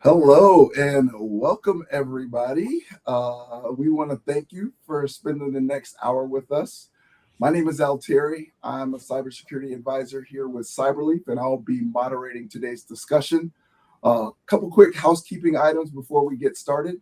Hello and welcome, everybody. We want to thank you for spending the next hour with us. My name is Terry. I'm a cybersecurity advisor here with Cyberleaf, and I'll be moderating today's discussion. A couple quick housekeeping items before we get started.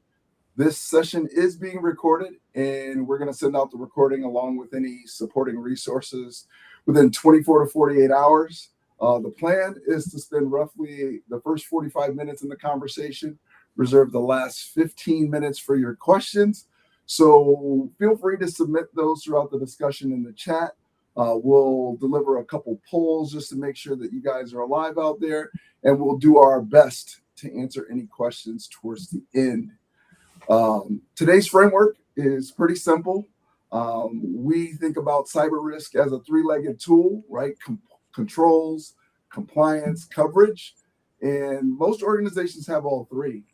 This session is being recorded, and we're going to send out the recording along with any supporting resources within 24 to 48 hours. The plan is to spend roughly the first 45 minutes in the conversation, reserve the last 15 minutes for your questions. So feel free to submit those throughout the discussion in the chat. We'll deliver a couple polls just to make sure that you guys are alive out there, and we'll do our best to answer any questions towards the end. Today's framework is pretty simple. We think about cyber risk as a three-legged tool, right? Controls, compliance, coverage, and most organizations have all three.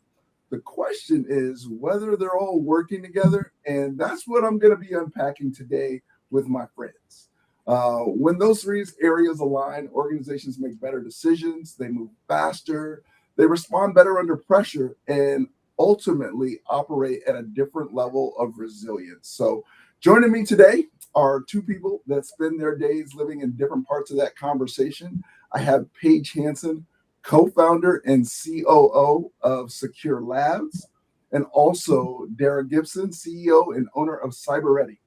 The question is whether they're all working together, and that's what I'm going to be unpacking today with my friends. When those three areas align, organizations make better decisions, they move faster, they respond better under pressure, and ultimately operate at a different level of resilience. So joining me today are two people that spend their days living in different parts of that conversation. I have Paige Hanson, co-founder and COO of Secure Labs, and also Dara Gibson, CEO and owner of Cyberready.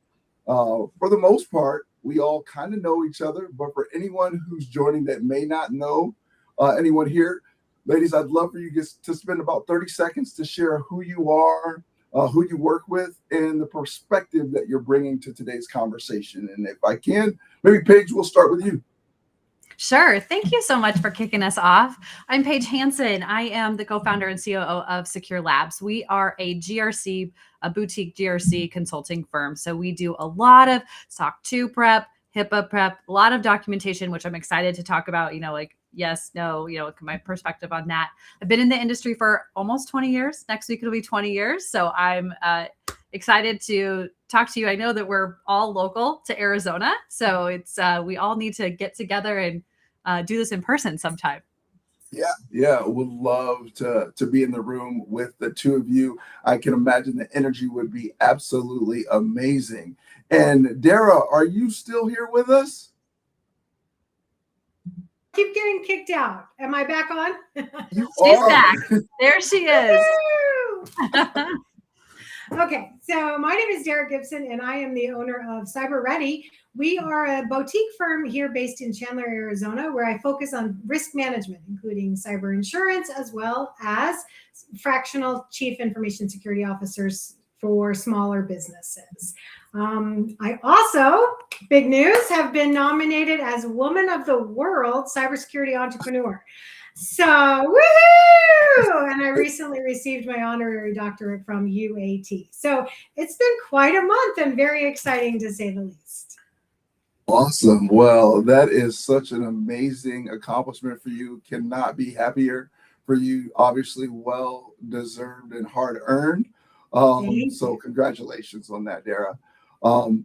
For the most part, we all kind of know each other, but for anyone who's joining that may not know anyone here, ladies, I'd love for you to spend about 30 seconds to share who you are, who you work with, and the perspective that you're bringing to today's conversation. And if I can, maybe Paige, we'll start with you. Sure. Thank you so much for kicking us off. I'm Paige Hanson. I am the co-founder and COO of Secure Labs. We are a GRC, a boutique GRC consulting firm. So we do a lot of SOC 2 prep, HIPAA prep, a lot of documentation, which I'm excited to talk about, like yes, no, my perspective on that. I've been in the industry for almost 20 years. Next week it'll be 20 years. So I'm excited to talk to you. I know that we're all local to Arizona. So it's we all need to get together and do this in person sometime. Yeah, would love to be in the room with the two of you. I can imagine the energy would be absolutely amazing. And Dara, are you still here with us? Keep getting kicked out. Am I back on? She's back. There she is. Okay, so my name is Dara Gibson, and I am the owner of Cyberready. We are a boutique firm here based in Chandler, Arizona, where I focus on risk management, including cyber insurance, as well as fractional chief information security officers for smaller businesses. I also, big news, have been nominated as Woman of the World Cybersecurity Entrepreneur. So, woohoo! And I recently received my honorary doctorate from UAT. So it's been quite a month and very exciting to say the least. Awesome. Well, that is such an amazing accomplishment for you. Cannot be happier for you. Obviously, well deserved and hard earned. So congratulations on that, Dara.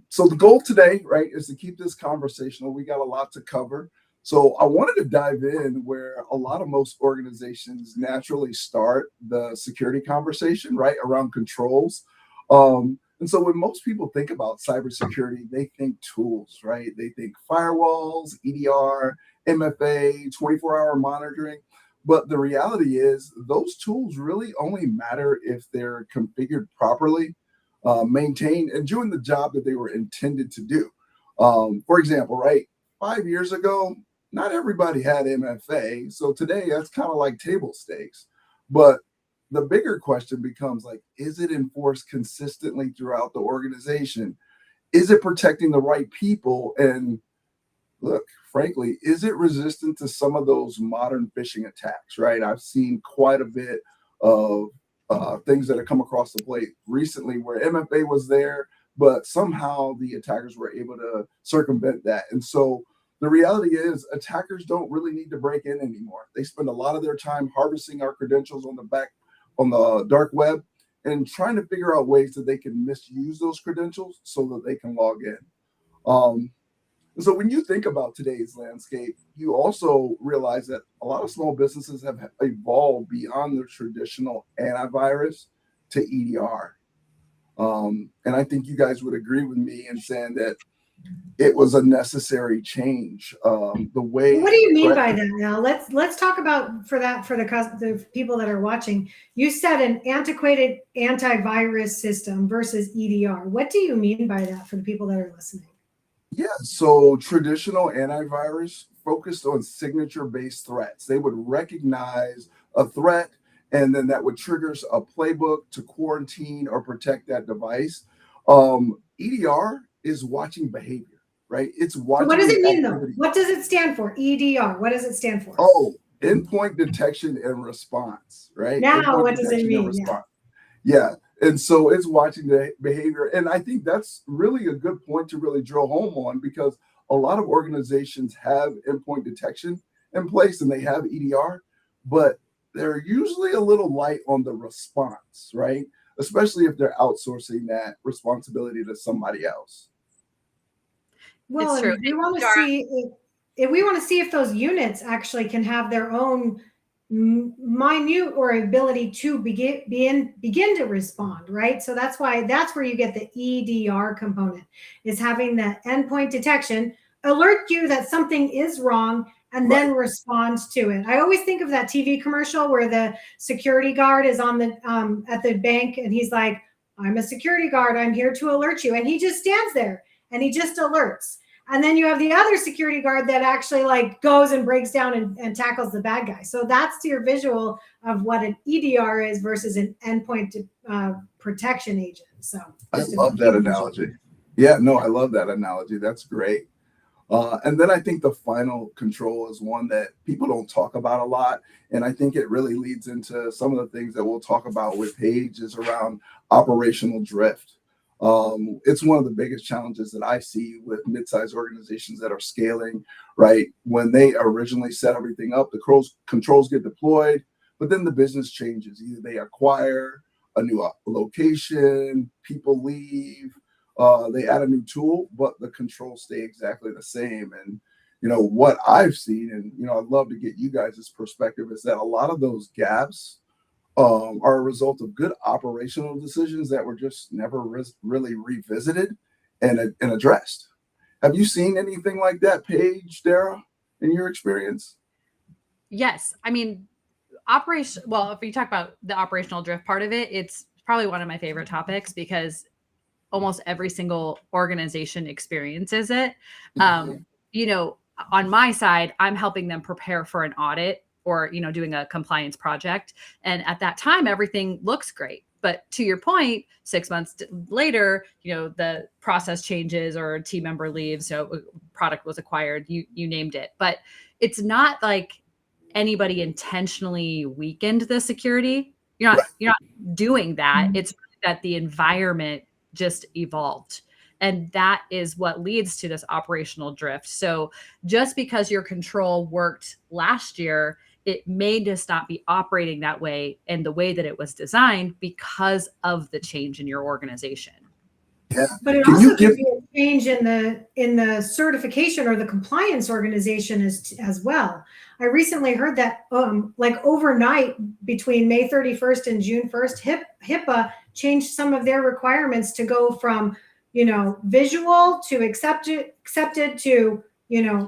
So the goal today, right, is to keep this conversational. We got a lot to cover. So I wanted to dive in where most organizations naturally start the security conversation, right, around controls. And so when most people think about cybersecurity, they think tools, right? They think firewalls, EDR, MFA, 24-hour monitoring. But the reality is those tools really only matter if they're configured properly, maintained, and doing the job that they were intended to do. For example, right, 5 years ago, not everybody had MFA. So today that's kind of like table stakes. But the bigger question becomes like, is it enforced consistently throughout the organization? Is it protecting the right people? And look, frankly, is it resistant to some of those modern phishing attacks, right? I've seen quite a bit of things that have come across the plate recently where MFA was there, but somehow the attackers were able to circumvent that. And so the reality is attackers don't really need to break in anymore. They spend a lot of their time harvesting our credentials on the dark web and trying to figure out ways that they can misuse those credentials so that they can log in. And so when you think about today's landscape, you also realize that a lot of small businesses have evolved beyond the traditional antivirus to EDR. And I think you guys would agree with me in saying that it was a necessary change. The way What do you mean by that now? Let's talk about for the people that are watching. You said an antiquated antivirus system versus EDR. What do you mean by that for the people that are listening? Yeah, so traditional antivirus focused on signature-based threats. They would recognize a threat, and then that would trigger a playbook to quarantine or protect that device. EDR is watching behavior, right? It's watching. What does it mean activity. though? What does it stand for? EDR. What does it stand for? Oh, endpoint detection and response, right? Now, Endpoint what does it detection and mean? response. Yeah. And so it's watching the behavior. And I think that's really a good point to really drill home on, because a lot of organizations have endpoint detection in place and they have EDR, but they're usually a little light on the response, right? Especially if they're outsourcing that responsibility to somebody else. Well, It's true. and we want to see if we want to see if those units actually can have their own minute or ability to begin to respond, right? So that's where you get the EDR component, is having the endpoint detection alert you that something is wrong and then respond to it. I always think of that TV commercial where the security guard is on the at the bank and he's like, "I'm a security guard, I'm here to alert you," and he just stands there and he just alerts. And then you have the other security guard that actually like goes and breaks down and tackles the bad guy. So that's your visual of what an EDR is versus an endpoint protection agent. So I love that analogy. Yeah, no, I love that analogy. That's great. And then I think the final control is one that people don't talk about a lot. And I think it really leads into some of the things that we'll talk about with Paige, is around operational drift. It's one of the biggest challenges that I see with mid-sized organizations that are scaling, right? When they originally set everything up, the controls get deployed, but then the business changes. Either they acquire a new location, people leave, they add a new tool, but the controls stay exactly the same. And, what I've seen, and, I'd love to get you guys' perspective, is that a lot of those gaps are a result of good operational decisions that were just never really revisited and addressed. Have you seen anything like that, Paige, Dara, in your experience? Yes. I mean, well, if you talk about the operational drift part of it, it's probably one of my favorite topics because almost every single organization experiences it. On my side, I'm helping them prepare for an audit or, doing a compliance project. And at that time, everything looks great. But to your point, 6 months later, the process changes or a team member leaves, so product was acquired, you named it. But it's not like anybody intentionally weakened the security. You're not doing that. It's that the environment just evolved. And that is what leads to this operational drift. So just because your control worked last year, it may just not be operating that way and the way that it was designed because of the change in your organization. Yeah. But it also could be a change in the certification or the compliance organization as well. I recently heard that like overnight between May 31st and June 1st, HIPAA changed some of their requirements to go from, visual to accepted to,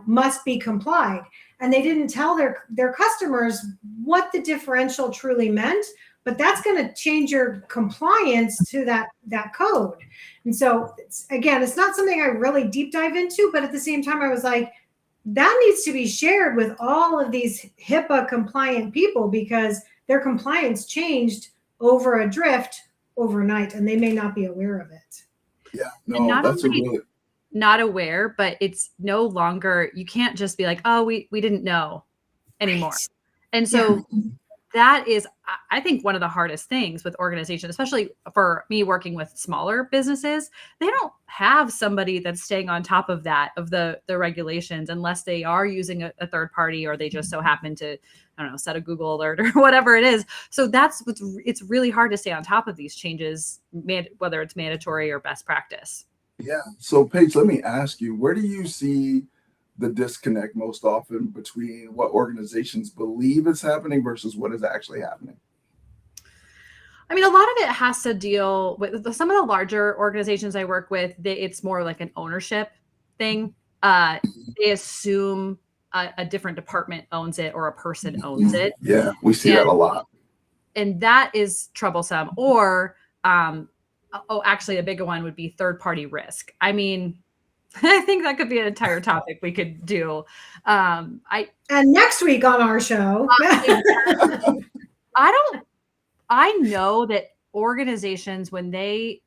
must be complied. And they didn't tell their customers what the differential truly meant, but that's going to change your compliance to that code. And so it's not something I really deep dive into, but at the same time, I was like, that needs to be shared with all of these HIPAA compliant people because their compliance changed over a drift overnight and they may not be aware of it. Yeah, no, that's not aware, but it's no longer, you can't just be like, oh, we didn't know anymore. Right. And so that is, I think, one of the hardest things with organizations, especially for me working with smaller businesses. They don't have somebody that's staying on top of that, of the regulations, unless they are using a third party or they just so happen to, I don't know, set a Google alert or whatever it is. So it's really hard to stay on top of these changes, whether it's mandatory or best practice. Yeah. So Paige, let me ask you, where do you see the disconnect most often between what organizations believe is happening versus what is actually happening? I mean, a lot of it has to deal with some of the larger organizations I work with. It's more like an ownership thing. Uh, they assume a different department owns it or a person owns it, Yeah, we see and that a lot. that is troublesome. Or actually, a bigger one would be third party risk. I mean, I think that could be an entire topic we could do. I And next week on our show, I don't. I know that organizations, when they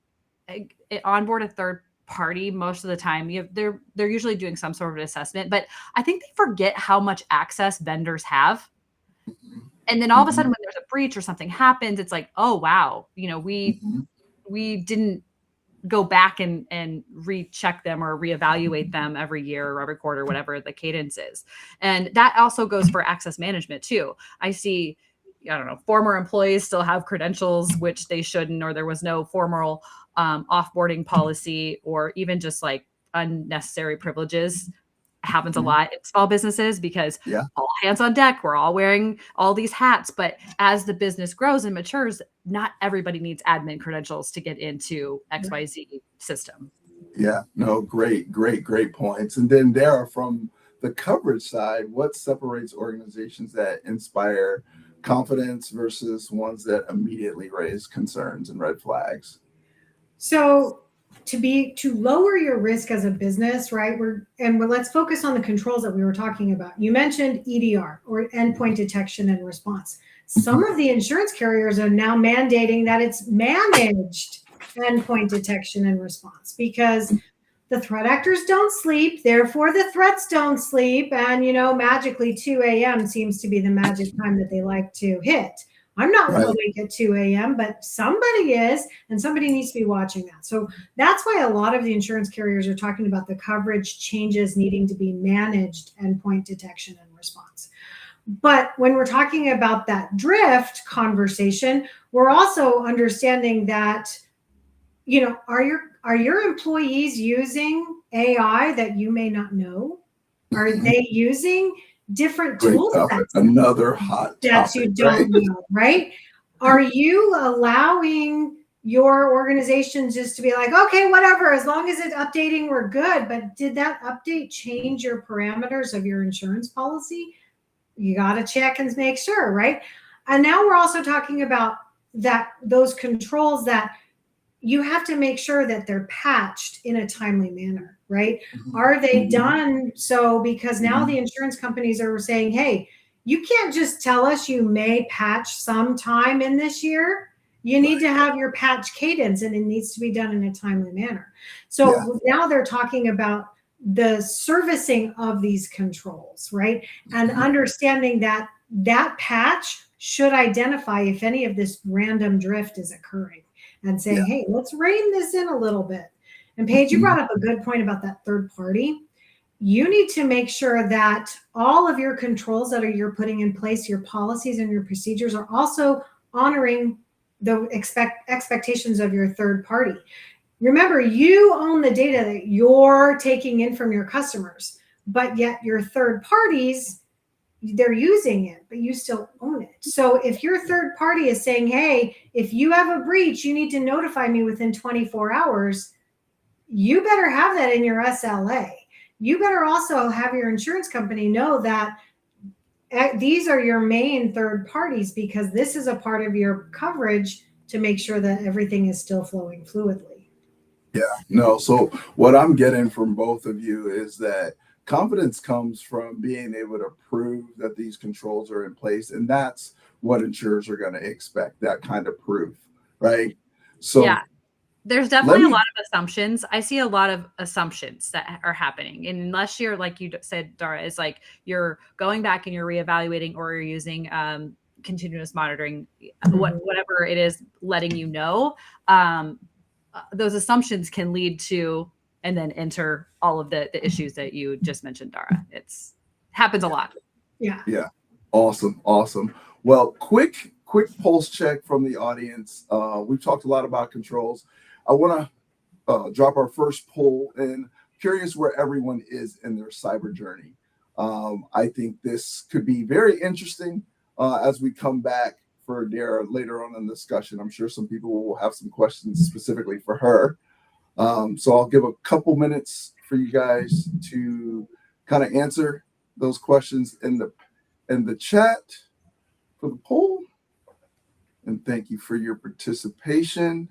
onboard a third party, most of the time they're usually doing some sort of an assessment, but I think they forget how much access vendors have. And then all of a sudden when there's a breach or something happens, it's like, oh wow, we didn't go back and recheck them or reevaluate them every year or every quarter, whatever the cadence is. And that also goes for access management too. I see, I don't know, former employees still have credentials, which they shouldn't, or there was no formal offboarding policy, or even just like unnecessary privileges happens a lot in small businesses because all hands on deck, we're all wearing all these hats. But as the business grows and matures, not everybody needs admin credentials to get into XYZ system. Yeah, no, great points. And then Dara, from the coverage side, what separates organizations that inspire confidence versus ones that immediately raise concerns and red flags? so to lower your risk as a business, right? Let's focus on the controls that we were talking about. You mentioned EDR, or endpoint detection and response. Some of the insurance carriers are now mandating that it's managed endpoint detection and response, because the threat actors don't sleep, therefore the threats don't sleep. And, magically 2 a.m. seems to be the magic time that they like to hit. I'm not awake at 2 a.m., but somebody is, and somebody needs to be watching that. So that's why a lot of the insurance carriers are talking about the coverage changes needing to be managed endpoint detection and response. But when we're talking about that drift conversation, we're also understanding that, are your employees using AI that you may not know? Are they using different tools another hot that you don't know, right? Are you allowing your organization just to be like, okay, whatever, as long as it's updating, we're good? But did that update change your parameters of your insurance policy? You got to check and make sure, right? And now we're also talking about those controls that you have to make sure that they're patched in a timely manner, right? Are they done so? Because now the insurance companies are saying, hey, you can't just tell us you may patch sometime in this year. You need to have your patch cadence, and it needs to be done in a timely manner. So now they're talking about the servicing of these controls, right? And understanding that patch should identify if any of this random drift is occurring, and saying, hey, let's rein this in a little bit. And Paige, you brought up a good point about that third party. You need to make sure that all of your controls that you're putting in place, your policies and your procedures, are also honoring the expectations of your third party. Remember, you own the data that you're taking in from your customers, but yet your third parties, they're using it, but you still own it. So if your third party is saying, hey, if you have a breach, you need to notify me within 24 hours, you better have that in your SLA. You better also have your insurance company know that these are your main third parties, because this is a part of your coverage to make sure that everything is still flowing fluidly. Yeah, no. So what I'm getting from both of you is that confidence comes from being able to prove that these controls are in place. And that's what insurers are going to expect, that kind of proof, right? So there's definitely a lot of assumptions. I see a lot of assumptions that are happening. And unless you're, like you said, Dara, is like you're going back and you're reevaluating, or you're using continuous monitoring, whatever it is letting you know, those assumptions can lead to, and then enter all of the issues that you just mentioned, Dara. It's happens a lot. Yeah. Awesome. Well, quick pulse check from the audience. We've talked a lot about controls. I want to drop our first poll, and curious where everyone is in their cyber journey. I think this could be very interesting as we come back for Dara later on in the discussion. I'm sure some people will have some questions specifically for her. So I'll give a couple minutes for you guys to kind of answer those questions in the chat for the poll. And thank you for your participation.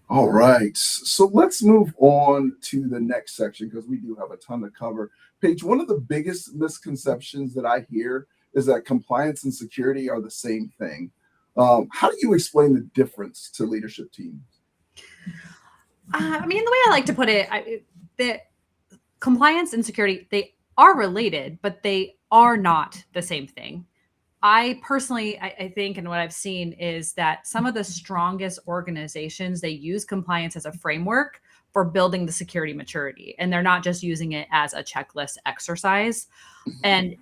All right, so let's move on to the next section because we do have a ton to cover. Paige, one of the biggest misconceptions that I hear is that compliance and security are the same thing. How do you explain the difference to leadership teams? I mean, the way I like to put it, the compliance and security, they are related, but they are not the same thing. I personally, I think, and what I've seen is that some of the strongest organizations, they use compliance as a framework for building the security maturity. And they're not just using it as a checklist exercise. And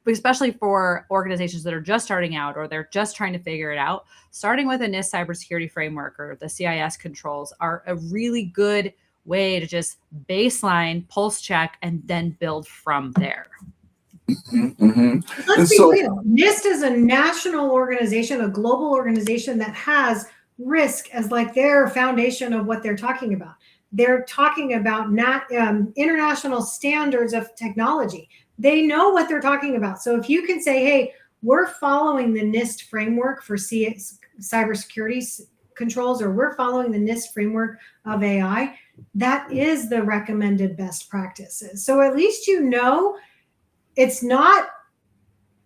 especially for organizations that are just starting out or they're just trying to figure it out, starting with a NIST cybersecurity framework or the CIS controls are a really good way to just baseline, pulse check, and then build from there. Let's be real. NIST is a national organization, a global organization that has risk as like their foundation of what they're talking about. They're talking about international standards of technology. They know what they're talking about. So if you can say, hey, we're following the NIST framework for cybersecurity controls, or we're following the NIST framework of AI, that is the recommended best practices. So at least you know it's not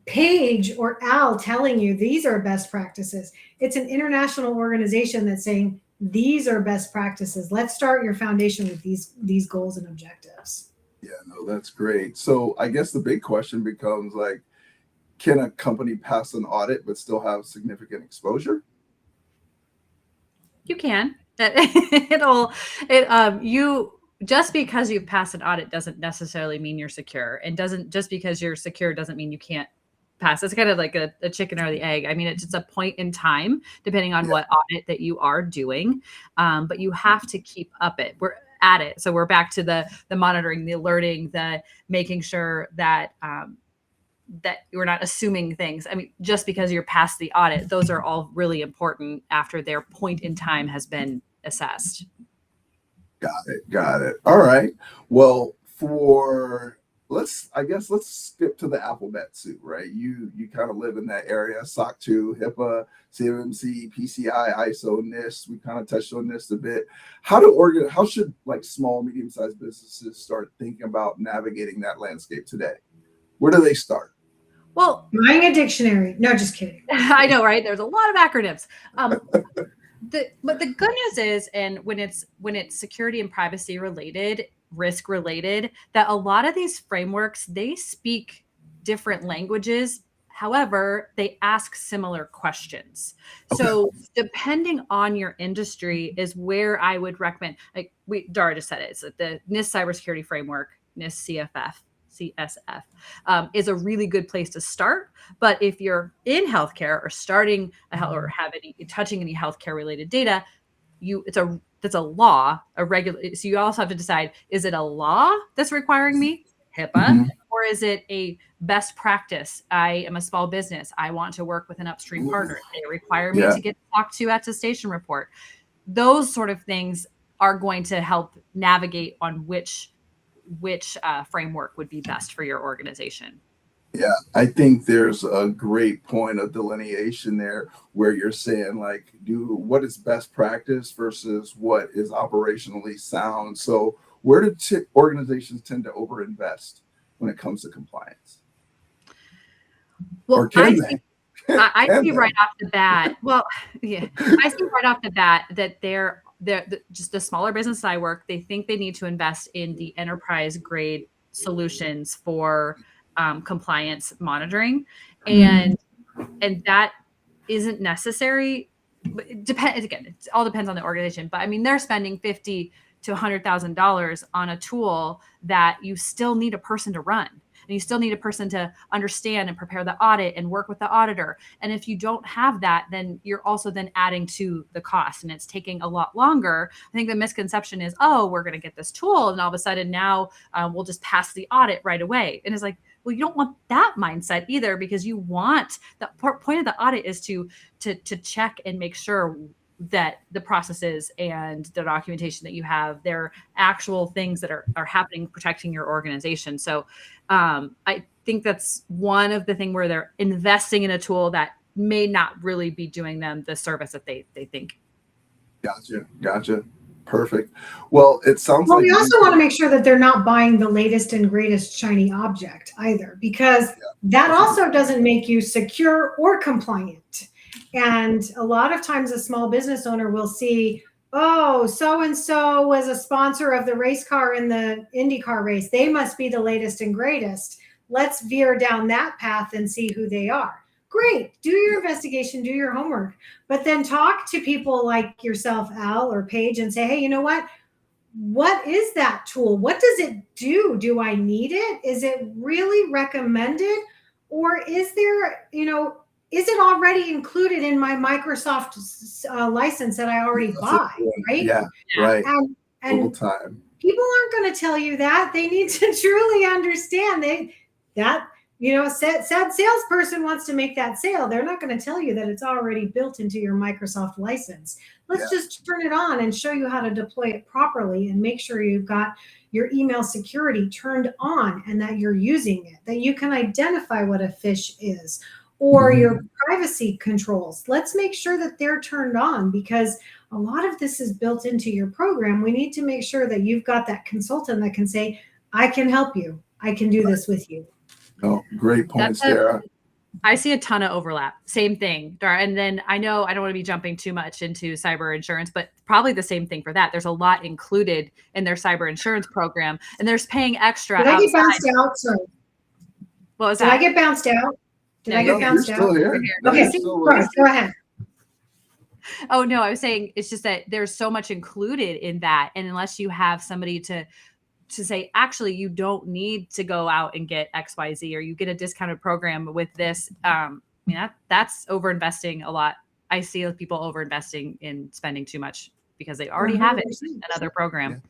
Paige or Al telling you these are best practices. It's an international organization that's saying these are best practices. Let's start your foundation with these goals and objectives. Yeah, no, that's great. So I guess the big question becomes like, can a company pass an audit but still have significant exposure? You can. Just because you pass an audit doesn't necessarily mean you're secure, and just because you're secure doesn't mean you can't pass. It's kind of like a chicken or the egg. I mean, it's just a point in time, depending on what audit that you are doing. But you have to keep we're at it. So we're back to the monitoring, the alerting, the making sure that that you're not assuming things. I mean, just because you're past the audit, those are all really important after their point in time has been assessed. Got it. All right. Well, let's skip to the alphabet soup, right? You kind of live in that area: SOC 2, HIPAA, CMMC, PCI, ISO, NIST. We kind of touched on this a bit. How should like small, medium-sized businesses start thinking about navigating that landscape today? Where do they start? Well, buying a dictionary. No, just kidding. I know, right? There's a lot of acronyms. But the good news is, and when it's security and privacy related, risk related, that a lot of these frameworks, they speak different languages. However, they ask similar questions. Okay. So depending on your industry is where I would recommend, like Dara just said it, it's the NIST cybersecurity framework, NIST CSF is a really good place to start. But if you're in healthcare or starting touching any healthcare related data, that's a law, so you also have to decide, is it a law that's requiring me HIPAA, or is it a best practice? I am a small business. I want to work with an upstream partner. They require me to get talked to attestation report. Those sort of things are going to help navigate on which framework would be best for your organization. Yeah, I think there's a great point of delineation there where you're saying like, what is best practice versus what is operationally sound. So where do organizations tend to overinvest when it comes to compliance? Well, or can they? I see right off the bat. Well, yeah, I see right off the bat that they're just the smaller business I work, they think they need to invest in the enterprise grade solutions for compliance monitoring, and that isn't necessary. But it all depends on the organization. But I mean, they're spending $50,000 to $100,000 on a tool that you still need a person to run. and you still need a person to understand and prepare the audit and work with the auditor. And if you don't have that, then you're also then adding to the cost, and it's taking a lot longer. I think the misconception is, oh, we're going to get this tool, and all of a sudden now we'll just pass the audit right away. And it's like, well, you don't want that mindset either, because you want, the point of the audit is to check and make sure that the processes and the documentation that you have, they're actual things that are happening, protecting your organization. So I think that's one of the things where they're investing in a tool that may not really be doing them the service that they think. Gotcha. Perfect. Well, it sounds like we also want to make sure that they're not buying the latest and greatest shiny object either, because that also doesn't make you secure or compliant. And a lot of times a small business owner will see, oh, so-and-so was a sponsor of the race car in the IndyCar race. They must be the latest and greatest. Let's veer down that path and see who they are. Great. Do your investigation, do your homework, but then talk to people like yourself, Al or Paige, and say, hey, you know what is that tool? What does it do? Do I need it? Is it really recommended? Or is there, is it already included in my Microsoft license that I already buy, right? Yeah, right. And time. People aren't going to tell you that. They need to truly understand that sad salesperson wants to make that sale. They're not going to tell you that it's already built into your Microsoft license. Let's just turn it on and show you how to deploy it properly and make sure you've got your email security turned on and that you're using it, that you can identify what a phish is, or your privacy controls. Let's make sure that they're turned on, because a lot of this is built into your program. We need to make sure that you've got that consultant that can say, I can help you. I can do this with you. Oh, great points, Dara. I see a ton of overlap. Same thing, Dara. And then I know I don't want to be jumping too much into cyber insurance, but probably the same thing for that. There's a lot included in their cyber insurance program, and there's paying extra. Did I get bounced out? Sorry. What was that? Did I get bounced out? Did I get bounced out? Still here. Okay, right, go ahead. Oh, no, I was saying it's just that there's so much included in that. And unless you have somebody to say, actually, you don't need to go out and get XYZ, or you get a discounted program with this. That's over-investing a lot. I see people over-investing in spending too much because they already have it in another program.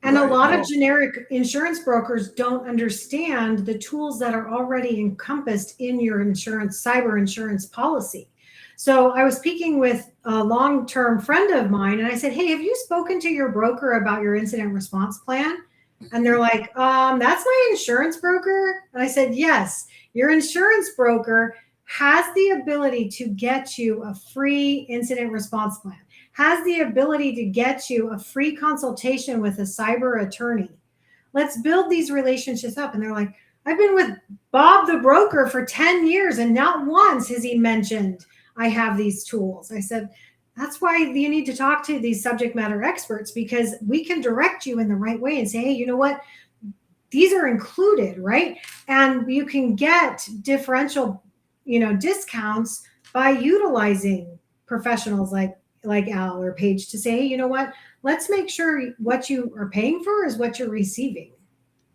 And a lot of generic insurance brokers don't understand the tools that are already encompassed in your cyber insurance policy. So I was speaking with a long-term friend of mine, and I said, hey, have you spoken to your broker about your incident response plan? And they're like, that's my insurance broker. And I said, yes, your insurance broker has the ability to get you a free incident response plan, has the ability to get you a free consultation with a cyber attorney. Let's build these relationships up. And they're like, I've been with Bob the broker for 10 years, and not once has he mentioned I have these tools. I said, that's why you need to talk to these subject matter experts, because we can direct you in the right way and say, hey, you know what? These are included, right? And you can get differential, discounts by utilizing professionals like Al or Paige to say, hey, you know what? Let's make sure what you are paying for is what you're receiving.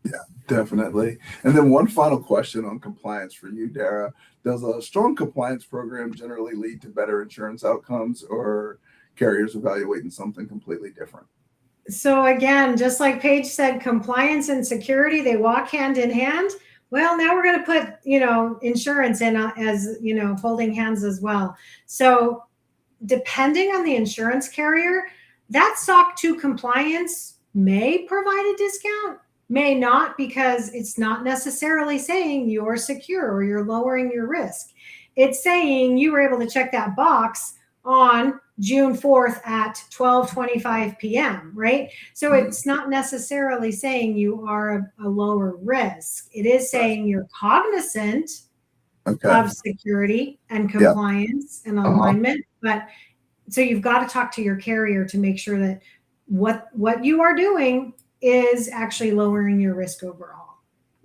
Yeah, definitely. And then one final question on compliance for you, Dara. Does a strong compliance program generally lead to better insurance outcomes, or carriers evaluating something completely different? So again, just like Paige said, compliance and security, they walk hand in hand. Well, now we're going to put, insurance in as, holding hands as well. So depending on the insurance carrier, that SOC 2 compliance may provide a discount, may not, because it's not necessarily saying you're secure or you're lowering your risk. It's saying you were able to check that box on June 4th at 12:25 p.m., right? So it's not necessarily saying you are a lower risk. It is saying you're cognizant of security and compliance and alignment. But so you've got to talk to your carrier to make sure that what you are doing is actually lowering your risk overall.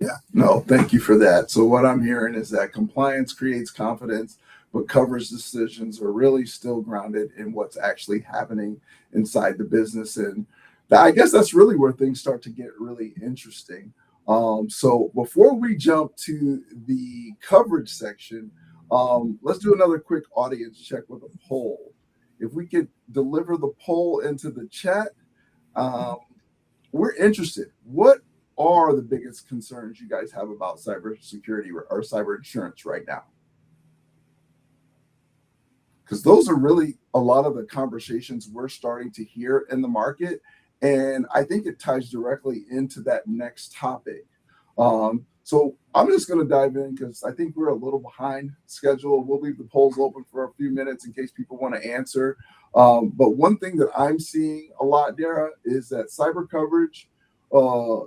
Yeah, no, thank you for that. So what I'm hearing is that compliance creates confidence, but coverage decisions are really still grounded in what's actually happening inside the business. And I guess that's really where things start to get really interesting. So before we jump to the coverage section, let's do another quick audience check with a poll. If we could deliver the poll into the chat, we're interested. What are the biggest concerns you guys have about cybersecurity or cyber insurance right now? Because those are really a lot of the conversations we're starting to hear in the market. And I think it ties directly into that next topic. So I'm just going to dive in because I think we're a little behind schedule. We'll leave the polls open for a few minutes in case people want to answer. But one thing that I'm seeing a lot, Dara, is that cyber coverage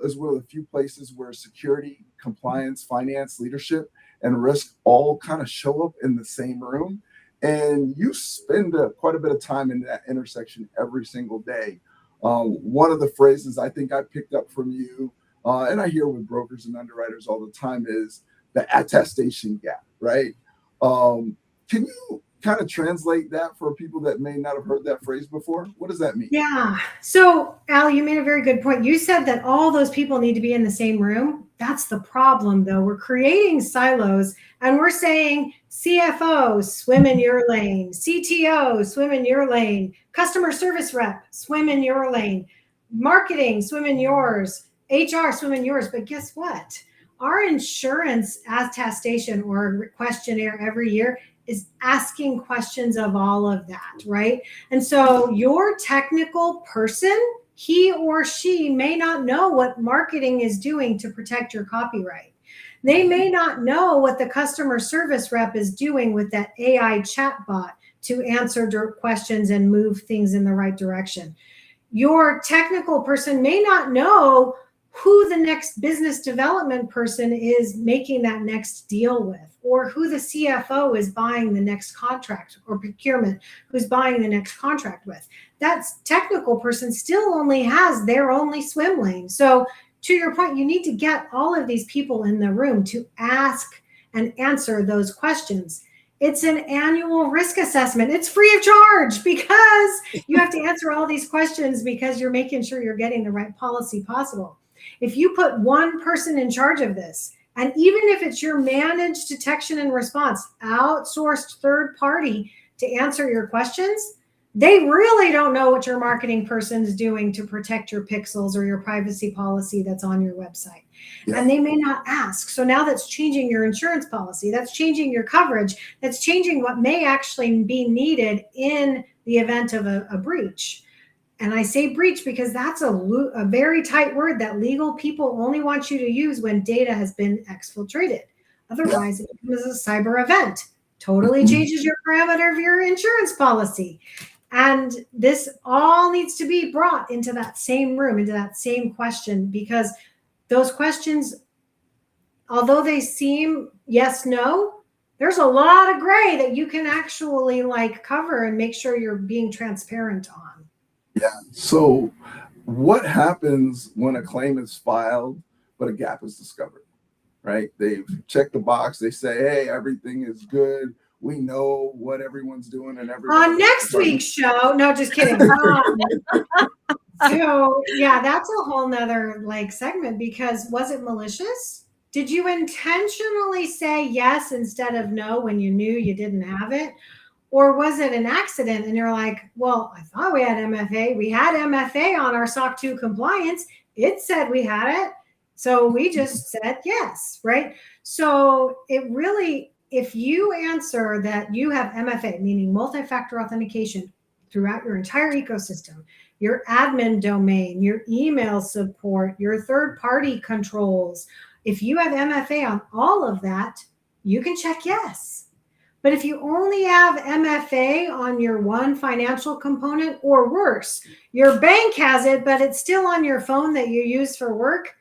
is one of the few places where security, compliance, finance, leadership, and risk all kind of show up in the same room. And you spend quite a bit of time in that intersection every single day. One of the phrases I think I picked up from you, and I hear with brokers and underwriters all the time, is the attestation gap, right? Can you kind of translate that for people that may not have heard that phrase before? What does that mean? Yeah. So, Al, you made a very good point. You said that all those people need to be in the same room. That's the problem, though. We're creating silos and we're saying CFO, swim in your lane, CTO, swim in your lane, customer service rep, swim in your lane, marketing, swim in yours, HR, swim in yours. But guess what? Our insurance attestation or questionnaire every year is asking questions of all of that, right? And so your technical person, he or she may not know what marketing is doing to protect your copyright. They may not know what the customer service rep is doing with that AI chatbot to answer questions and move things in the right direction. Your technical person may not know who the next business development person is making that next deal with, or who the CFO is buying the next contract, or procurement, who's buying the next contract with. That technical person still only has their only swim lane. So to your point, you need to get all of these people in the room to ask and answer those questions. It's an annual risk assessment. It's free of charge because you have to answer all these questions because you're making sure you're getting the right policy possible. If you put one person in charge of this, and even if it's your managed detection and response, outsourced third party to answer your questions, they really don't know what your marketing person's doing to protect your pixels or your privacy policy that's on your website. Yeah. And they may not ask. So now that's changing your insurance policy. That's changing your coverage. That's changing what may actually be needed in the event of a breach. And I say breach because that's a very tight word that legal people only want you to use when data has been exfiltrated. Otherwise, it becomes a cyber event. Totally changes your parameter of your insurance policy. And this all needs to be brought into that same room, into that same question, because those questions, although they seem yes, no, there's a lot of gray that you can actually cover and make sure you're being transparent on. Yeah. So what happens when a claim is filed, but a gap is discovered, right? They've checked the box. They say, hey, everything is good. We know what everyone's doing and everything. On next week's show, no, just kidding. So yeah, that's a whole nother segment, because was it malicious? Did you intentionally say yes instead of no when you knew you didn't have it? Or was it an accident and you're like, well, I thought we had MFA. We had MFA on our SOC 2 compliance. It said we had it. So we just said yes, right? So it really, if you answer that you have MFA, meaning multi-factor authentication throughout your entire ecosystem, your admin domain, your email support, your third-party controls, if you have MFA on all of that, you can check yes. But if you only have MFA on your one financial component, or worse, your bank has it, but it's still on your phone that you use for work,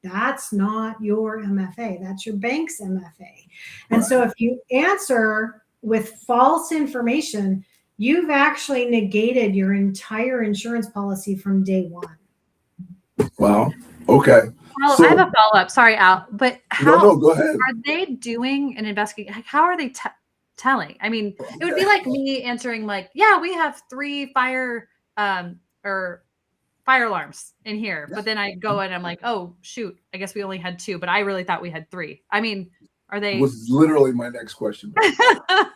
that's not your MFA. That's your bank's MFA. And so if you answer with false information, you've actually negated your entire insurance policy from day one. Wow. Okay. Well, I have a follow-up. Sorry, Al, but how go ahead. Are they doing an investigation? How are they telling? I mean, it would be like me answering yeah, we have 3 fire fire alarms in here. But then I go and I'm like, oh, shoot, I guess we only had 2, but I really thought we had 3. I mean, are they? Was literally my next question.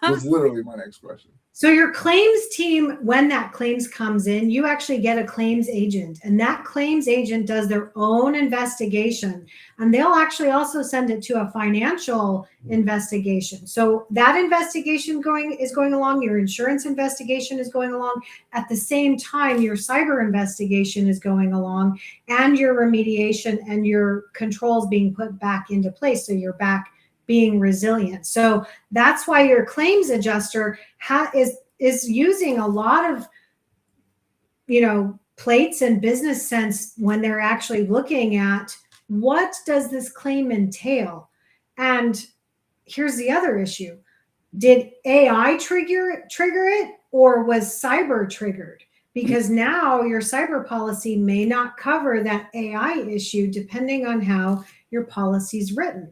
Was literally my next question. So your claims team, when that claims comes in, you actually get a claims agent, and that claims agent does their own investigation, and they'll actually also send it to a financial investigation. So that investigation is going along, your insurance investigation is going along. At the same time, your cyber investigation is going along, and your remediation and your controls being put back into place. So you're back being resilient. So that's why your claims adjuster is using a lot of, plates and business sense when they're actually looking at what does this claim entail. And here's the other issue. Did AI trigger it, or was cyber triggered? Because now your cyber policy may not cover that AI issue depending on how your policy is written.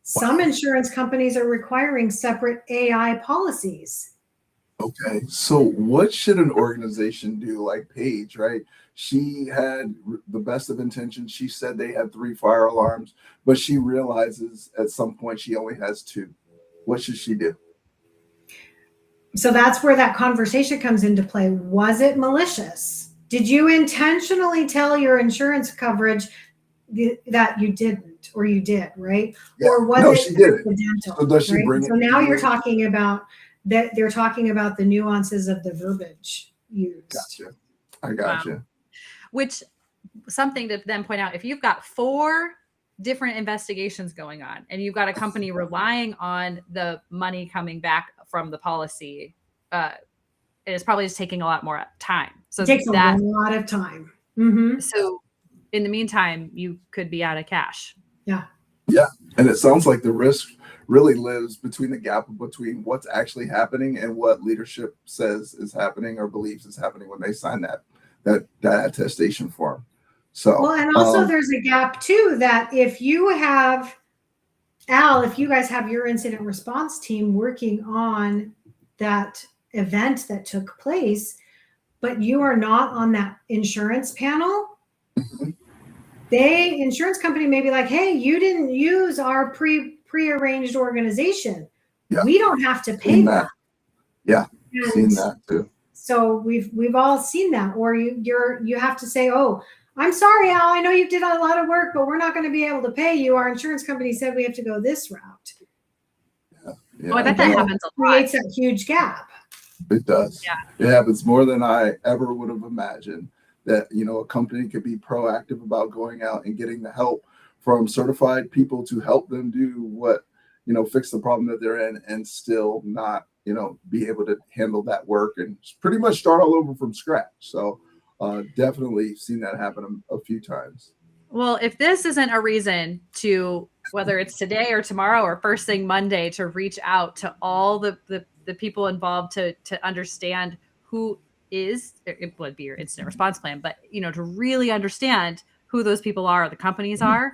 Some insurance companies are requiring separate AI policies. Okay, so what should an organization do? Like Paige, right? She had the best of intentions. She said they had 3 fire alarms, but she realizes at some point she only has 2. What should she do? So that's where that conversation comes into play. Was it malicious? Did you intentionally tell your insurance coverage that you didn't? Or you did, right? Yeah. Or was it she did accidental? So does she right? bring it? So now you're talking about that. They're talking about the nuances of the verbiage used. Gotcha. I gotcha. Which something to then point out, if you've got 4 different investigations going on and you've got a company relying on the money coming back from the policy, it's probably just taking a lot more time. So it takes a lot of time. Mm-hmm. So in the meantime, you could be out of cash. Yeah. And it sounds like the risk really lives between the gap between what's actually happening and what leadership says is happening or believes is happening when they sign that attestation form. So well, and also there's a gap too, that if you have if you guys have your incident response team working on that event that took place, but you are not on that insurance panel, insurance company may be like, hey, you didn't use our prearranged organization. Yeah. We don't have to pay that. Yeah, seen that too. So we've all seen that. Or you have to say, oh, I'm sorry, Al, I know you did a lot of work, but we're not going to be able to pay you. Our insurance company said we have to go this route. Yeah. Oh, I bet that happens a lot. Creates a huge gap. It does. Yeah. It happens more than I ever would have imagined. That a company could be proactive about going out and getting the help from certified people to help them do what fix the problem that they're in, and still not be able to handle that work and pretty much start all over from scratch. So definitely seen that happen a few times. Well, if this isn't a reason to, whether it's today or tomorrow or first thing Monday, to reach out to all the people involved to understand who it would be your incident response plan, but to really understand who those people are, the companies are,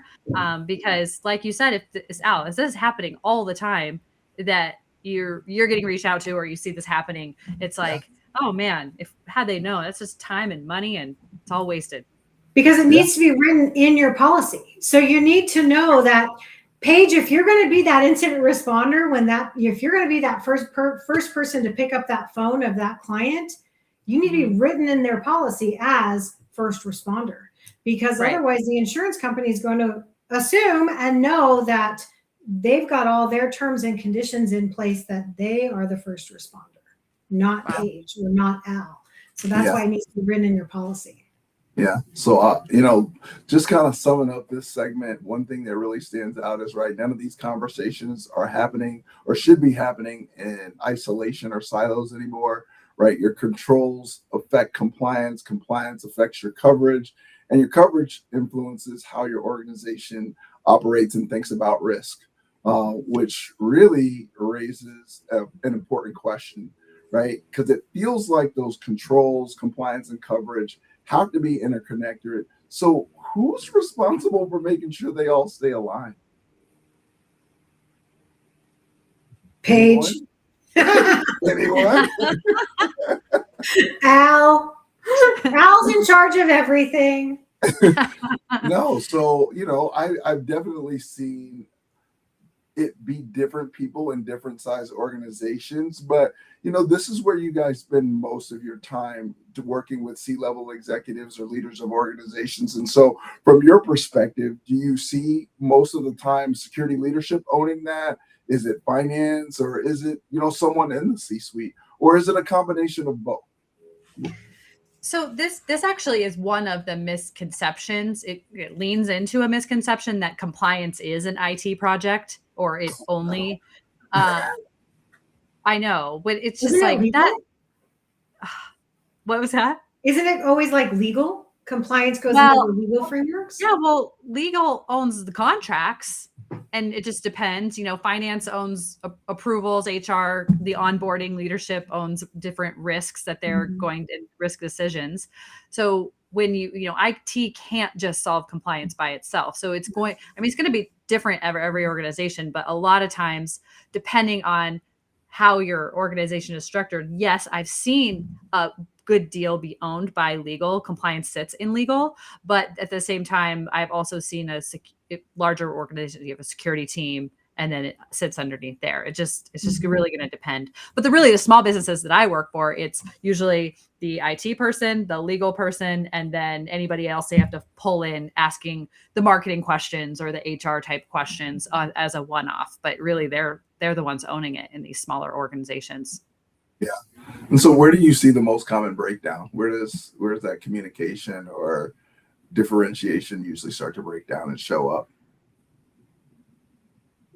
because like you said, if this is happening all the time, that you're getting reached out to, or you see this happening, it's like, oh man, had they known, that's just time and money, and it's all wasted. Because it needs to be written in your policy. So you need to know that, Paige, if you're going to be that incident responder, if you're going to be that first person to pick up that phone of that client, you need to be written in their policy as first responder, because otherwise the insurance company is going to assume and know that they've got all their terms and conditions in place, that they are the first responder, not Paige or not Al. So that's why it needs to be written in your policy. Yeah. So, just kind of summing up this segment, one thing that really stands out is, none of these conversations are happening or should be happening in isolation or silos anymore. Right, your controls affect compliance. Compliance affects your coverage, and your coverage influences how your organization operates and thinks about risk, which really raises an important question, right? Because it feels like those controls, compliance, and coverage have to be interconnected. So, who's responsible for making sure they all stay aligned? Paige. Anyone? Al. Al's in charge of everything. No, so I've definitely seen it be different people in different size organizations, but this is where you guys spend most of your time to working with C-level executives or leaders of organizations. And so from your perspective, do you see most of the time security leadership owning that? Is it finance, or is it someone in the C-suite, or is it a combination of both? So this actually is one of the misconceptions. It leans into a misconception that compliance is an IT project, or it only. I know, but it's just like that. What was that? Isn't it always like legal? Compliance goes into the legal frameworks? Yeah, well, legal owns the contracts, and it just depends. Finance owns approvals, HR, the onboarding, leadership owns different risks that they're going to risk decisions. So when IT can't just solve compliance by itself. So it's going to be different every organization, but a lot of times, depending on how your organization is structured, yes, I've seen a good deal be owned by legal. Compliance sits in legal, but at the same time, I've also seen a larger organization. You have a security team, and then it sits underneath there. It's just really going to depend. But the small businesses that I work for, it's usually the IT person, the legal person, and then anybody else they have to pull in asking the marketing questions or the HR type questions as a one-off. But really, they're the ones owning it in these smaller organizations. Yeah. And so where do you see the most common breakdown? Where does that communication or differentiation usually start to break down and show up?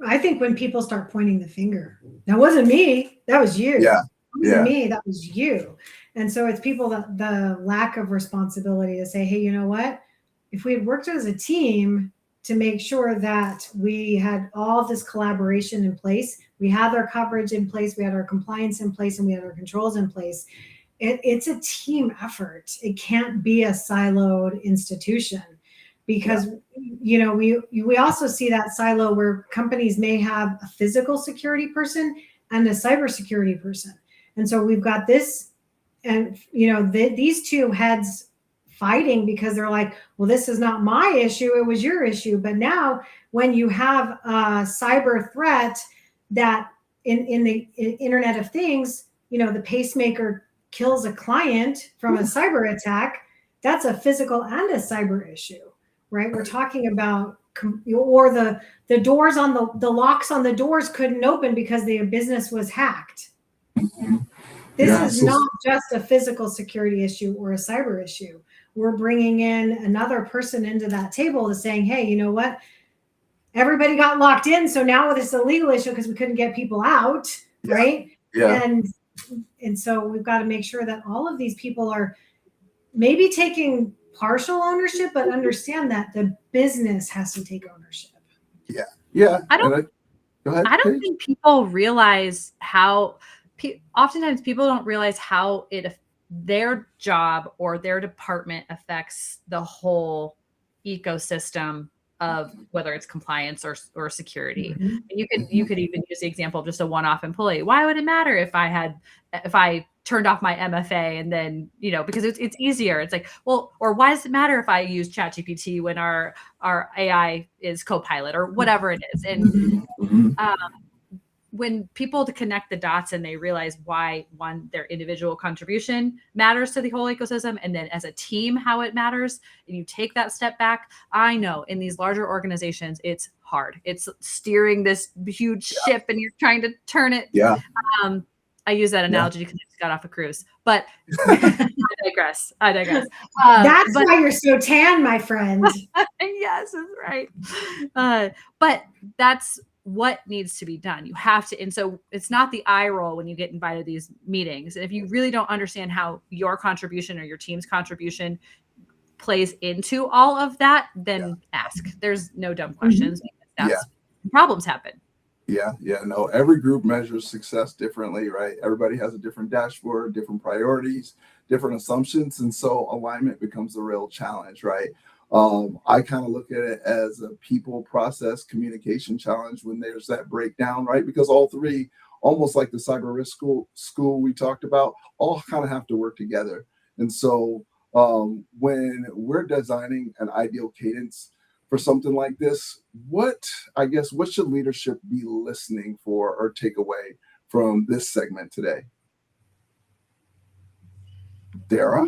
I think when people start pointing the finger, that wasn't me, that was you. Yeah. That wasn't me, that was you. And so it's people that the lack of responsibility to say, hey, you know what? If we had worked as a team to make sure that we had all this collaboration in place, we had our coverage in place, we had our compliance in place, and we had our controls in place. It's a team effort. It can't be a siloed institution, because we also see that silo where companies may have a physical security person and a cybersecurity person. And so we've got this, and these two heads fighting because they're like, well, this is not my issue, it was your issue. But now when you have a cyber threat that in the Internet of Things, the pacemaker kills a client from a cyber attack, that's a physical and a cyber issue, right? We're talking about, or the doors on the locks on the doors couldn't open because the business was hacked. This is not just a physical security issue or a cyber issue. We're bringing in another person into that table to saying, hey, you know what? Everybody got locked in. So now it's a legal issue because we couldn't get people out, right? Yeah. And so we've got to make sure that all of these people are maybe taking partial ownership, but understand that the business has to take ownership. Yeah. Yeah. Go ahead, I don't think people realize how, oftentimes people don't realize how their job or their department affects the whole ecosystem of whether it's compliance or security. Mm-hmm. And you could even use the example of just a one-off employee. Why would it matter if I turned off my MFA and then, because it's easier. It's like, well, or why does it matter if I use ChatGPT when our AI is Copilot or whatever it is? And when people connect the dots and they realize why, one, their individual contribution matters to the whole ecosystem, and then as a team, how it matters, and you take that step back, I know in these larger organizations, it's hard. It's steering this huge ship and you're trying to turn it. Yeah. I use that analogy because I just got off a cruise, but I digress. That's why you're so tan, my friend. Yes, that's right. But that's what needs to be done. You have to, and so it's not the eye roll when you get invited to these meetings. If you really don't understand how your contribution or your team's contribution plays into all of that, then ask. There's no dumb questions. That's problems happen. Yeah. No, every group measures success differently, right? Everybody has a different dashboard, different priorities, different assumptions. And so alignment becomes a real challenge, right? I kind of look at it as a people, process, communication challenge when there's that breakdown, right? Because all three, almost like the cyber risk school we talked about, all kind of have to work together. And so when we're designing an ideal cadence for something like this, what should leadership be listening for or take away from this segment today? Dara?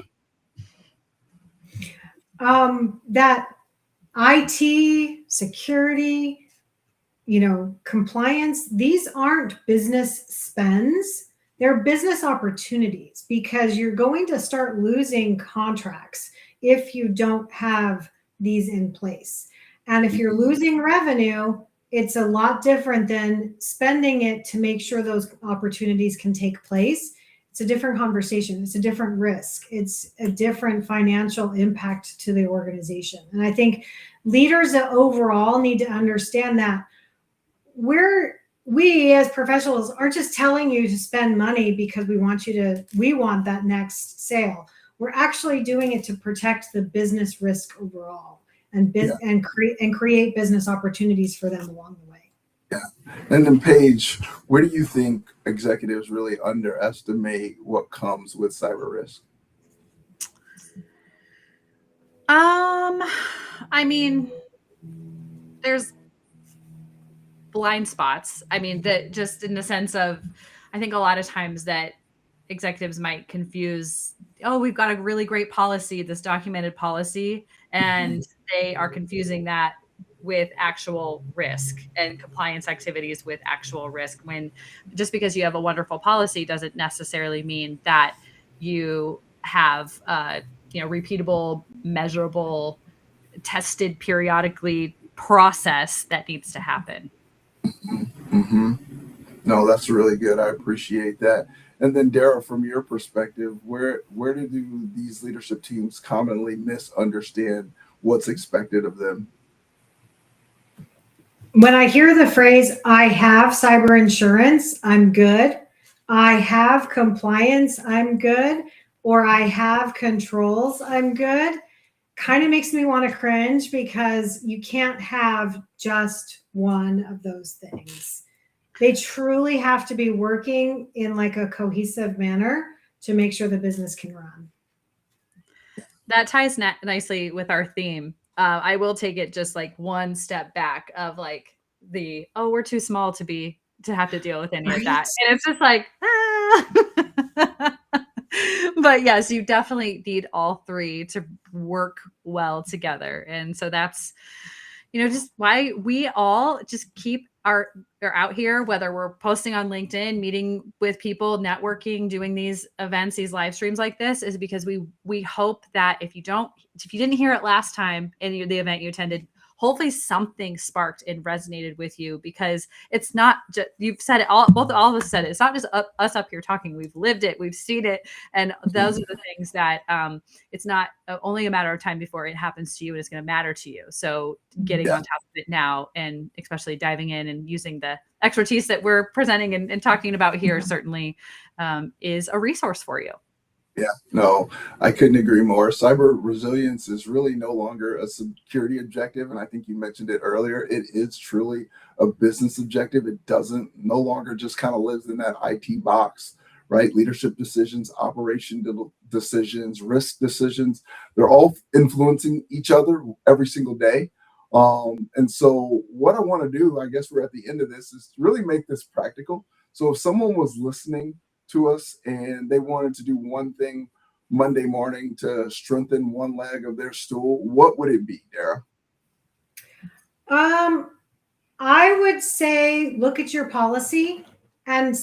That IT, security, compliance, these aren't business spends. They're business opportunities, because you're going to start losing contracts if you don't have these in place. And if you're losing revenue, it's a lot different than spending it to make sure those opportunities can take place. It's a different conversation. It's a different risk. It's a different financial impact to the organization. And I think leaders overall need to understand that we as professionals aren't just telling you to spend money because we want that next sale. We're actually doing it to protect the business risk overall and create business opportunities for them along the way. Yeah. And then Paige, where do you think executives really underestimate what comes with cyber risk? I mean, there's blind spots. I mean, that just in the sense of, I think a lot of times that executives might confuse, oh, we've got a really great policy, this documented policy, and they are confusing that with actual risk and compliance activities with actual risk, when just because you have a wonderful policy doesn't necessarily mean that you have repeatable, measurable, tested periodically process that needs to happen. Mm-hmm. No, that's really good. I appreciate that. And then Dara, from your perspective, where do these leadership teams commonly misunderstand what's expected of them? When I hear the phrase, I have cyber insurance, I'm good. I have compliance, I'm good. Or I have controls, I'm good, kind of makes me want to cringe, because you can't have just one of those things. They truly have to be working in like a cohesive manner to make sure the business can run. That ties nicely with our theme. I will take it just like one step back of like we're too small to have to deal with any of that. And it's just like, but yes, you definitely need all three to work well together. And so that's, just why we all just are out here, whether we're posting on LinkedIn, meeting with people, networking, doing these events, these live streams like this, is because we hope that if you didn't hear it last time in the event you attended, hopefully something sparked and resonated with you, because it's not just, you've said it all, all of us said it. It's not just us up here talking. We've lived it. We've seen it. And those are the things that it's not only a matter of time before it happens to you, and it's going to matter to you. So getting on top of it now, and especially diving in and using the expertise that we're presenting and talking about here certainly is a resource for you. Yeah, no, I couldn't agree more. Cyber resilience is really no longer a security objective. And I think you mentioned it earlier. It is truly a business objective. It no longer just kind of lives in that IT box, right? Leadership decisions, operation decisions, risk decisions, they're all influencing each other every single day. And so what I want to do, I guess we're at the end of this, is really make this practical. So if someone was listening to us and they wanted to do one thing Monday morning to strengthen one leg of their stool, what would it be, Dara? I would say look at your policy and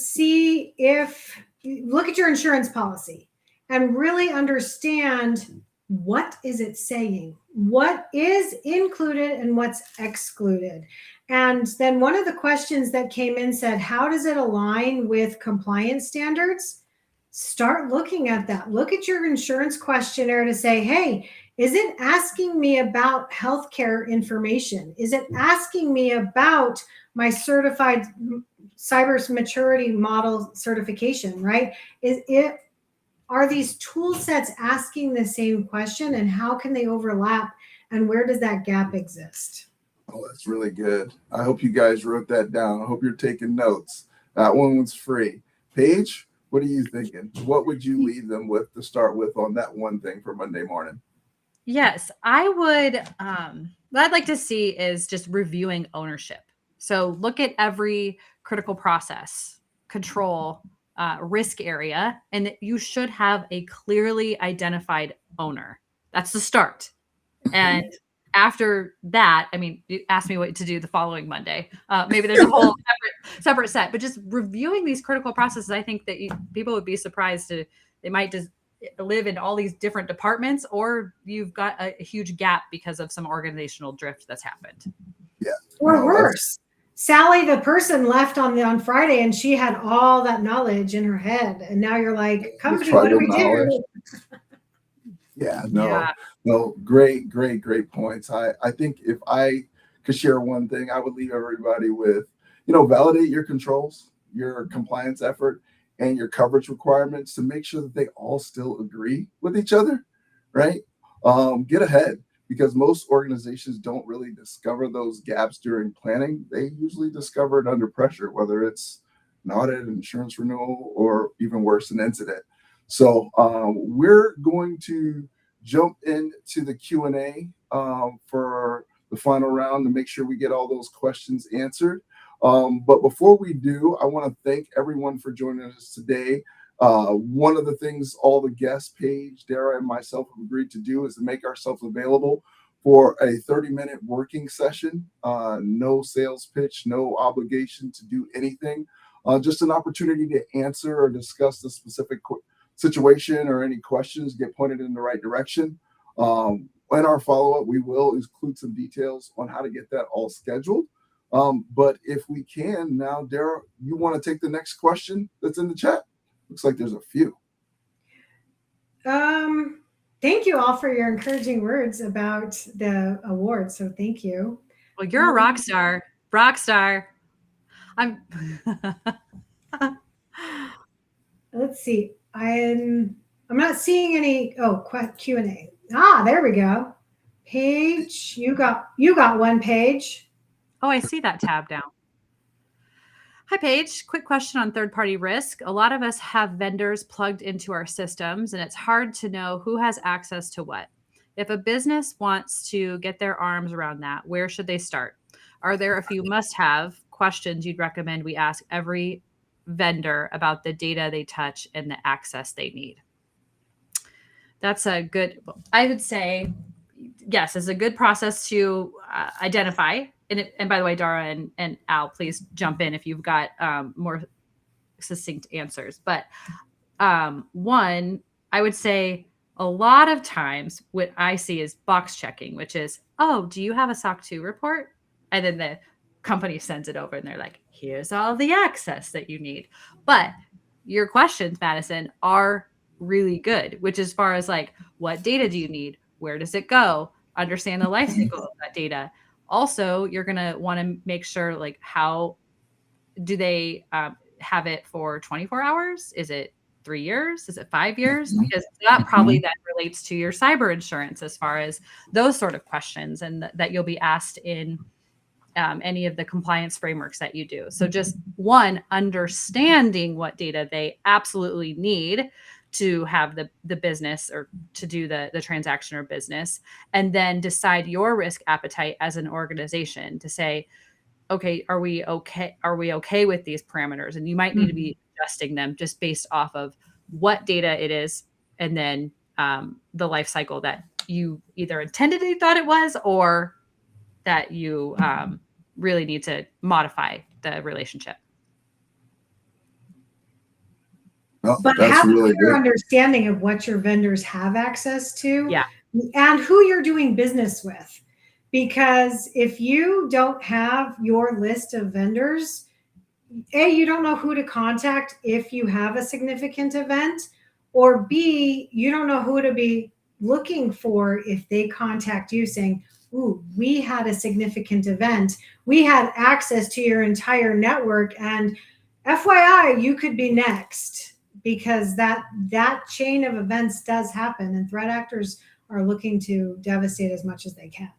look at your insurance policy and really understand, what is it saying? What is included and what's excluded? And then one of the questions that came in said, how does it align with compliance standards? Start looking at that. Look at your insurance questionnaire to say, hey, is it asking me about healthcare information? Is it asking me about my certified cyber maturity model certification, right? Are these tool sets asking the same question, and how can they overlap, and where does that gap exist? Oh, that's really good. I hope you guys wrote that down. I hope you're taking notes. That one was free. Paige, What are you thinking? What would you leave them with to start with on that one thing for Monday morning? Yes, I would. What I'd like to see is just reviewing ownership. So look at every critical process, control, risk area, and you should have a clearly identified owner. That's the start. And after that, I mean, you asked me what to do the following Monday. Maybe there's a whole separate set, but just reviewing these critical processes, I think that people would be surprised they might just live in all these different departments, or you've got a huge gap because of some organizational drift that's happened. Yeah. Or worse, Sally, the person left on Friday, and she had all that knowledge in her head, and now you're like, company, what do we do? No, great points. I think if I could share one thing, I would leave everybody with, validate your controls, your compliance effort, and your coverage requirements to make sure that they all still agree with each other, right? Get ahead, because most organizations don't really discover those gaps during planning. They usually discover it under pressure, whether it's an audit, an insurance renewal, or even worse, an incident. So we're going to jump into the Q&A for the final round to make sure we get all those questions answered. But before we do, I want to thank everyone for joining us today. One of the things all the guests, Paige, Dara, and myself have agreed to do is to make ourselves available for a 30-minute working session. No sales pitch, no obligation to do anything. Just an opportunity to answer or discuss the specific situation or any questions, get pointed in the right direction. In our follow-up, we will include some details on how to get that all scheduled. But if we can now, Dara, you want to take the next question that's in the chat? Looks like there's a few. Thank you all for your encouraging words about the award. So thank you. Well, you're a rock star. Rock star. Let's see. I'm not seeing any. Q&A. There we go. Paige, you got one, Paige. Oh, I see that tab down. Hi, Paige. Quick question on third-party risk. A lot of us have vendors plugged into our systems, and it's hard to know who has access to what. If a business wants to get their arms around that, where should they start? Are there a few must-have questions you'd recommend we ask every vendor about the data they touch and the access they need? That's a good, I would say, yes, it's a good process to identify. And by the way, Dara and Al, please jump in if you've got more succinct answers. But one, I would say a lot of times what I see is box checking, which is, oh, do you have a SOC 2 report? And then the company sends it over and they're like, here's all the access that you need. But your questions, Madison, are really good, which as far as like, what data do you need? Where does it go? Understand the life cycle of that data. Also, you're going to want to make sure, like, how do they have it for 24 hours? Is it 3 years? Is it 5 years? Because that probably then relates to your cyber insurance as far as those sort of questions, and that you'll be asked in any of the compliance frameworks that you do. So just one, understanding what data they absolutely need to have the business or to do the transaction or business, and then decide your risk appetite as an organization to say, okay, are we okay with these parameters? And you might need to be adjusting them just based off of what data it is, and then the life cycle that you either intended you thought it was, or that you really need to modify the relationship. Well, but that's have really a clear good understanding of what your vendors have access to, Yeah. and who you're doing business with. Because if you don't have your list of vendors, A, you don't know who to contact if you have a significant event, or B, you don't know who to be looking for if they contact you saying, ooh, we had a significant event. We had access to your entire network, and FYI, you could be next. Because that chain of events does happen, and threat actors are looking to devastate as much as they can.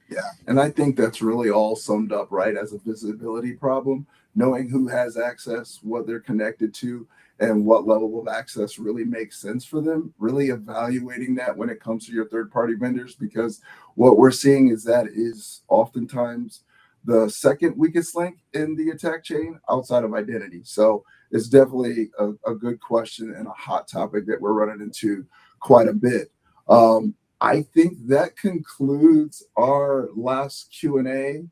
Yeah, and I think that's really all summed up right as a visibility problem, knowing who has access, what they're connected to, and what level of access really makes sense for them, really evaluating that when it comes to your third-party vendors, because what we're seeing is that is oftentimes the second weakest link in the attack chain outside of identity. So it's definitely a good question and a hot topic that we're running into quite a bit. I think that concludes our last Q&A.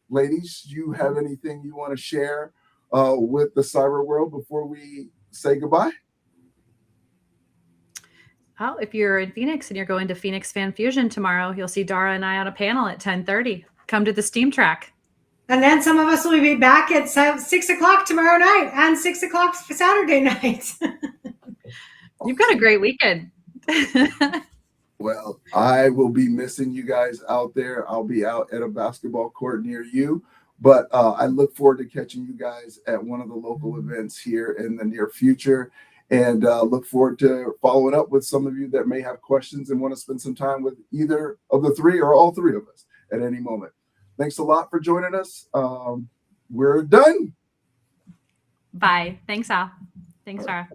Ladies, you have anything you want to share with the cyber world before we say goodbye? Oh, if you're in Phoenix and you're going to Phoenix Fan Fusion tomorrow, you'll see Dara and I on a panel at 10:30. Come to the Steam track. And then some of us will be back at 6 o'clock tomorrow night and 6 o'clock Saturday night. You've got a great weekend. Well, I will be missing you guys out there. I'll be out at a basketball court near you, but I look forward to catching you guys at one of the local events here in the near future, and look forward to following up with some of you that may have questions and want to spend some time with either of the three or all three of us at any moment. Thanks a lot for joining us. We're done. Bye. Thanks, Al. Thanks, Dara.